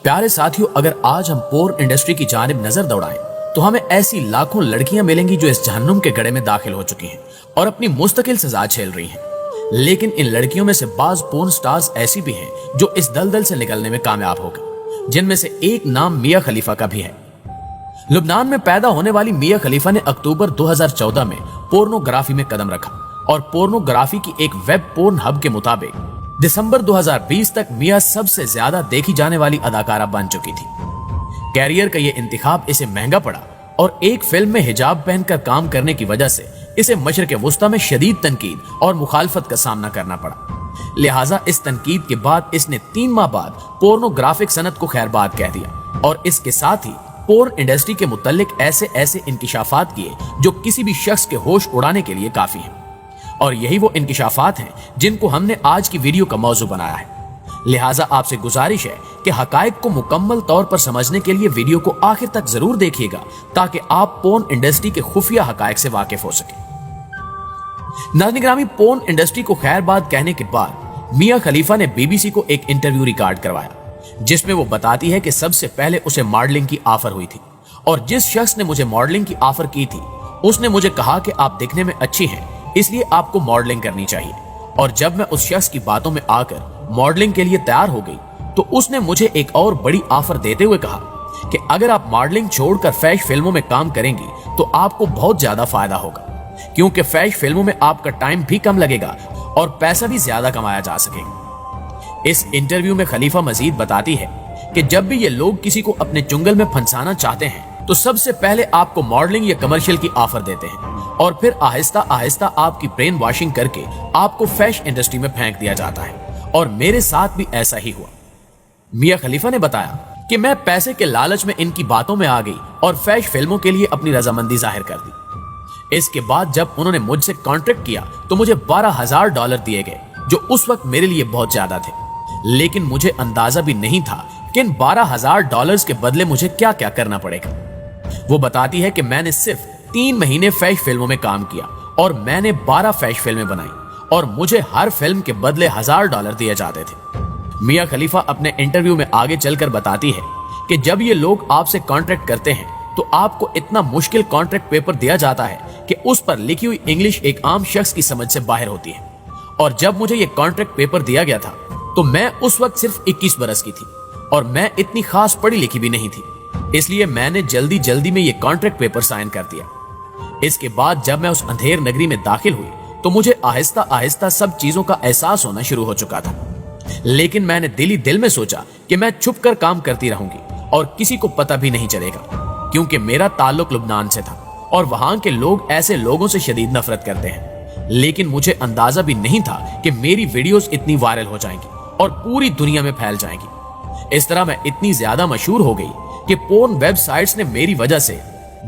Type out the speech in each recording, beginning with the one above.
प्यारे साथियों, अगर आज हम पोर्न इंडस्ट्री की जानिब नजर दौड़ाएं तो हमें ऐसी लाखों लड़कियां मिलेंगी जो इस जहन्नुम के गड्ढे में दाखिल हो चुकी हैं और अपनी मुस्तकिल सजा झेल रही हैं। लेकिन इन लड़कियों में से बाज पोर्न स्टार्स ऐसी भी हैं जो इस दलदल से निकलने में कामयाब हो गई, जिनमें से एक नाम मिया खलीफा का भी है। लुबनान में पैदा होने वाली मिया खलीफा ने अक्टूबर 2014 में पोर्नोग्राफी में कदम रखा और पोर्नोग्राफी की एक वेब पोर्न हब के मुताबिक दिसंबर 2020 तक मिया सबसे ज्यादा देखी जाने वाली अदाकारा बन चुकी थी। कैरियर का ये इंतखाब इसे महंगा पड़ा और एक फिल्म में हिजाब पहनकर काम करने की वजह से इसे मशरिक़ वुस्ता में शदीद तनकीद और मुखालफत का सामना करना पड़ा। लिहाजा इस तनकीद के बाद इसने 3 माह बाद पोर्नोग्राफिक सनत को खैरबाद कह दिया और इसके साथ ही पोर्न इंडस्ट्री के मुतालिक ऐसे इंकिशाफात किए जो किसी भी शख्स के होश उड़ाने के लिए काफी हैं। और यही वो इंकिशाफात हैं जिनको हमने आज की वीडियो का मौजू बनाया है। लिहाजा आपसे गुजारिश है कि हकायक को मुकम्मल तौर पर समझने के लिए वीडियो को आखिर तक जरूर देखिएगा ताकि आप पोर्न इंडस्ट्री के खुफिया हकायक से वाकिफ हो सके। नाज़रीन ग्रामी, पोर्न इंडस्ट्री को खैरबाद कहने के बाद मिया खलीफा ने बीबीसी को एक इंटरव्यू रिकॉर्ड करवाया जिसमें वो बताती है कि सबसे पहले उसे मॉडलिंग की ऑफर हुई थी और जिस शख्स ने मुझे मॉडलिंग की ऑफर की थी उसने मुझे कहा कि आप दिखने में अच्छी हैं, इसलिए आपको मॉडलिंग करनी चाहिए। और जब मैं उस शख्स की बातों में आकर मॉडलिंग के लिए तैयार हो गई तो उसने मुझे एक और बड़ी ऑफर देते हुए कहा कि अगर आप मॉडलिंग छोड़कर फैशन फिल्मों में काम करेंगी तो आपको बहुत ज्यादा फायदा होगा, क्योंकि फैशन फिल्मों में आपका टाइम भी कम लगेगा और पैसा भी ज्यादा कमाया जा सकेगा। इस इंटरव्यू में खलीफा मजीद बताती है कि जब भी ये लोग किसी को अपने चुंगल में फंसाना चाहते हैं तो सबसे पहले आपको मॉडलिंग या कमर्शियल की ऑफर देते हैं और फिर आहिस्ता आहिस्ता आपकी ब्रेन वॉशिंग करके आपको फैशन इंडस्ट्री में फेंक दिया जाता है। और मेरे साथ भी ऐसा ही हुआ। मिया खलीफा ने बताया कि मैं पैसे के लालच में इनकी बातों में आ गई और फैशन फिल्मों के लिए अपनी रजामंदी जाहिर कर दी। इसके बाद जब उन्होंने मुझसे कॉन्ट्रैक्ट किया तो मुझे $12,000 दिए गए जो उस वक्त मेरे लिए बहुत ज्यादा थे, लेकिन मुझे अंदाजा भी नहीं था कि इन $12,000 के बदले मुझे क्या क्या करना पड़ेगा। वो बताती है कि मैंने सिर्फ 3 महीने फैशन फिल्मों में काम किया और मैंने 12 फैशन फिल्में बनाई और मुझे हर फिल्म के बदले $1,000 दिए जाते थे। मिया खलीफा अपने इंटरव्यू में आगे चलकर बताती है कि जब ये लोग आपसे कॉन्ट्रैक्ट करते हैं तो आपको इतना मुश्किल कॉन्ट्रैक्ट पेपर दिया जाता है कि उस पर लिखी हुई इंग्लिश एक आम शख्स की समझ से बाहर होती है। और जब मुझे ये कॉन्ट्रैक्ट पेपर दिया गया था तो मैं उस वक्त सिर्फ 21 बरस की थी और मैं इतनी खास पढ़ी लिखी भी नहीं थी, इसलिए मैंने जल्दी में ये कॉन्ट्रैक्ट पेपर साइन कर दिया। इसके बाद जब मैं उस अंधेर नगरी में दाखिल हुई तो मुझे आहिस्ता आहिस्ता सब चीजों का एहसास होना शुरू हो चुका था, लेकिन मैंने दिल में सोचा कि मैं छुप कर काम करती रहूंगी और किसी को पता भी नहीं चलेगा, क्योंकि मेरा ताल्लुक लुबनान से था और वहां के लोग ऐसे लोगों से शदीद नफरत करते हैं। लेकिन मुझे अंदाजा भी नहीं था कि मेरी वीडियोस इतनी वायरल हो जाएंगी और पूरी दुनिया में फैल जाएंगी। इस तरह मैं इतनी ज्यादा मशहूर हो गई कि पोर्न वेबसाइट्स ने मेरी वजह से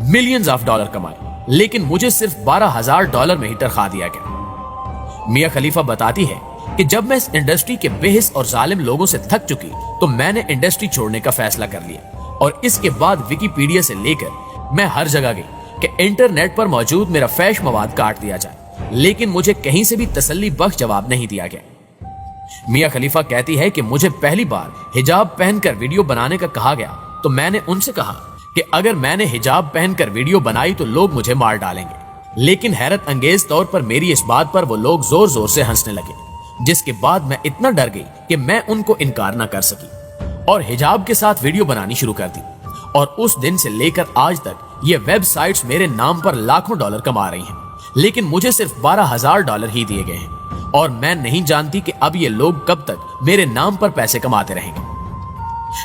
मिलियंस ऑफ डॉलर कमाए, लेकिन मुझे सिर्फ $12,000 में ही तरखा दिया गया। मिया खलीफा बताती है कि जब मैं इस इंडस्ट्री के बेहिस और जालिम लोगों से थक चुकी तो मैंने इंडस्ट्री छोड़ने का फैसला कर लिया और इसके बाद विकिपीडिया से लेकर मैं हर जगह गई कि इंटरनेट पर मौजूद मेरा फैशन मवाद काट दिया जाए, लेकिन मुझे कहीं से भी तसल्ली बख्श जवाब नहीं दिया गया। मिया खलीफा कहती है कि मुझे पहली बार हिजाब पहनकर वीडियो बनाने का कहा गया तो मैंने उनसे कहा कि अगर मैंने हिजाब पहनकर वीडियो बनाई तो लोग मुझे मार डालेंगे, लेकिन हैरत अंगेज तौर पर मेरी इस बात पर वो लोग जोर जोर से हंसने लगे, जिसके बाद मैं इतना डर गई कि मैं उनको इनकार ना कर सकी और हिजाब के साथ वीडियो बनानी शुरू कर दी। और उस दिन से लेकर आज तक ये वेबसाइट्स मेरे नाम पर लाखों डॉलर कमा रही हैं, लेकिन मुझे सिर्फ $12,000 ही दिए गए हैं और मैं नहीं जानती कि अब ये लोग कब तक मेरे नाम पर पैसे कमाते रहेंगे।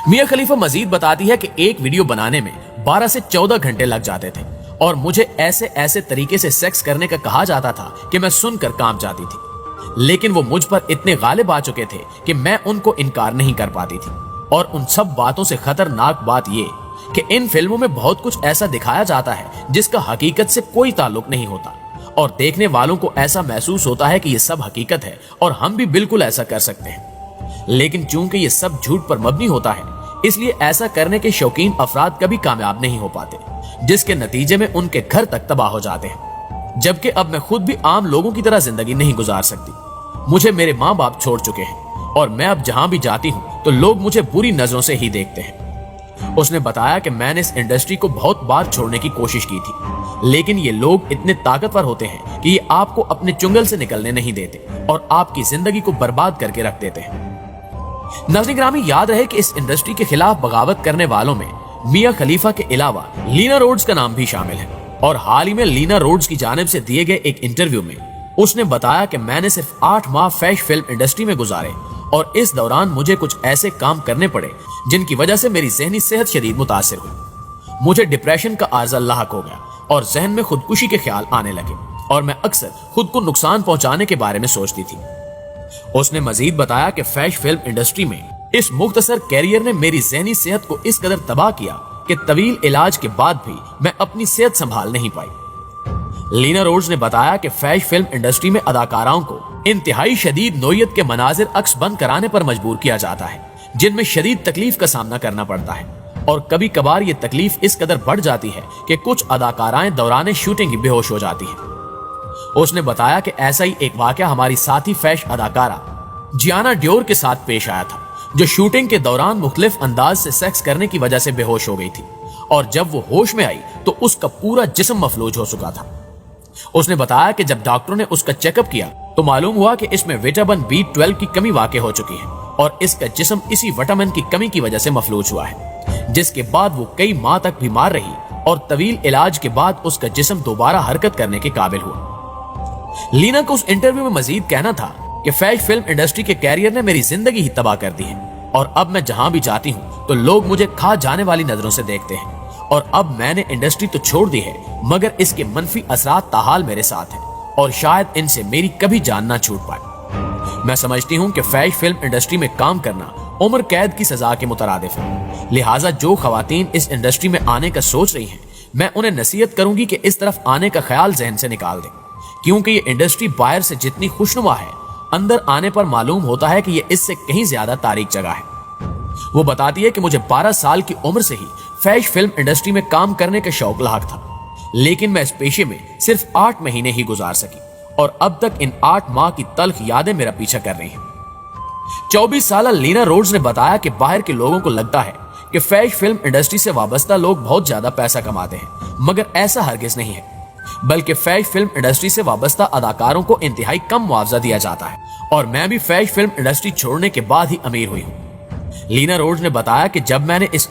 मिया खलीफा मजीद बताती है कि एक वीडियो बनाने में 12 से 14 घंटे लग जाते थे और मुझे ऐसे तरीके से सेक्स करने का कहा जाता था कि मैं सुनकर कांप जाती थी, लेकिन वो मुझ पर इतने गालिब आ चुके थे कि मैं उनको इनकार नहीं कर पाती थी। और उन सब बातों से खतरनाक बात ये कि इन फिल्मों में बहुत कुछ ऐसा दिखाया जाता है जिसका हकीकत से कोई ताल्लुक नहीं होता और देखने वालों को ऐसा महसूस होता है कि ये सब हकीकत है और हम भी बिल्कुल ऐसा कर सकते हैं। लेकिन चूंकि ये सब झूठ पर मबनी होता है, इसलिए ऐसा करने के शौकीन अफराद कभी कामयाब नहीं हो पाते, जिसके नतीजे में उनके घर तक तबाह हो जाते हैं। जबकि अब मैं खुद भी आम लोगों की तरह जिंदगी नहीं गुजार सकती। मुझे मेरे माँ बाप छोड़ चुके हैं और मैं अब जहां भी जाती हूँ तो लोग मुझे बुरी नजरों से ही देखते हैं। उसने बताया कि मैंने इस इंडस्ट्री को बहुत बार छोड़ने की कोशिश की थी, लेकिन ये लोग इतने ताकतवर होते हैं कि ये आपको अपने चुंगल से निकलने नहीं देते और आपकी जिंदगी को बर्बाद करके रख देते हैं। नाज़रीन ग्रामी, याद रहे कि इस इंडस्ट्री के खिलाफ बगावत करने वालों में मियां खलीफा के अलावा लीना रोड्स का नाम भी शामिल है। और हाल ही में लीना रोड्स की जानिब से दिए गए एक इंटरव्यू में उसने बताया कि मैंने सिर्फ 8 माह फैशन फिल्म इंडस्ट्री में गुजारे और इस दौरान मुझे कुछ ऐसे काम करने पड़े जिनकी वजह से मेरी ज़हनी सेहत शदीद मुतासिर हुई। मुझे डिप्रेशन का आर्जा लाहक हो गया और जहन में खुदकुशी के ख्याल आने लगे और मैं अक्सर खुद को नुकसान पहुंचाने के बारे में सोचती थी। उसने मजीद बताया कि फैशन फिल्म इंडस्ट्री में इस मुख्तसर कैरियर ने मेरी ज़हनी सेहत को इस कदर तबाह किया कि तवील इलाज के बाद भी मैं अपनी सेहत संभाल नहीं पाई। लीना रोड्स ने बताया कि फैशन फिल्म इंडस्ट्री में अदाकाराओं को इंतहाई शदीद नोयत के मनाजिर अक्स बंद कराने पर मजबूर किया जाता है, जिनमें शदीद तकलीफ का सामना करना पड़ता है और कभी कभार ये तकलीफ इस कदर बढ़ जाती है कि कुछ अदाकाराएं दौरान शूटिंग ही बेहोश हो जाती हैं। उसने बताया कि ऐसा ही एक वाकया हमारी साथी फैशन अदाकारा जियाना ड्योर के साथ पेश आया था, जो शूटिंग के दौरान मुख्तलिफ अंदाज से सेक्स करने की वजह से बेहोश हो गई थी और जब वो होश में आई तो उसका पूरा जिस्म मफलूज हो चुका था। उसने बताया कि जब डॉक्टरों ने उसका चेकअप किया तो मालूम हुआ कि इसमें विटामिन B12 की कमी वाक़ हो चुकी है और इसका जिस्म इसी विटामिन की कमी की वजह से मफलूज हुआ है, जिसके बाद वो कई माह तक बीमार रही और तवील इलाज के बाद उसका जिस्म दोबारा हरकत करने के काबिल हुआ। लीना को उस इंटरव्यू में मजीद कहना था कि फैशन फिल्म इंडस्ट्री के कैरियर ने मेरी जिंदगी ही तबाह कर दी है और अब मैं जहां भी जाती हूं तो लोग मुझे खा जाने वाली नजरों से देखते हैं और अब मैंने इंडस्ट्री तो छोड़ दी है मगर इसके मनफी असरात ताहाल मेरे साथ हैं और शायद इनसे मेरी कभी जान ना छूट पाए। मैं समझती हूं कि फैशन फिल्म इंडस्ट्री में काम करना उम्र कैद की सजा के मुतरादिफ है, लिहाजा जो खवातीन इस इंडस्ट्री में आने का सोच रही हैं मैं उन्हें नसीहत करूंगी कि इस तरफ आने का ख्याल जहन से निकाल दें, क्योंकि ये इंडस्ट्री बाहर से जितनी खुशनुमा है अंदर आने पर मालूम होता है कि ये इससे कहीं ज्यादा तारीक जगह है। वो बताती है कि मुझे 12 साल की उम्र से ही फैशन फिल्म इंडस्ट्री में काम करने का शौक लाक था, लेकिन मैं इस पेशे में सिर्फ 8 महीने ही गुजार सकी और अब तक इन 8 माह की तल्ख यादें मेरा पीछा कर रही हैं। 24 साल लीना रोड्स ने बताया कि बाहर के लोगों को लगता है कि फैशन फिल्म इंडस्ट्री से वाबस्ता लोग बहुत ज्यादा पैसा कमाते हैं, मगर ऐसा हरगिज नहीं है, बल्कि फैशन फिल्म इंडस्ट्री से वाबस्ता अदाकारों को इंतहाई कम मुआवजा दिया जाता है और मैं भी फैशन फिल्म इंडस्ट्री छोड़ने के बाद ही अमीर हुई हूं। लीना रोड्स ने बताया कि जब मैंने इस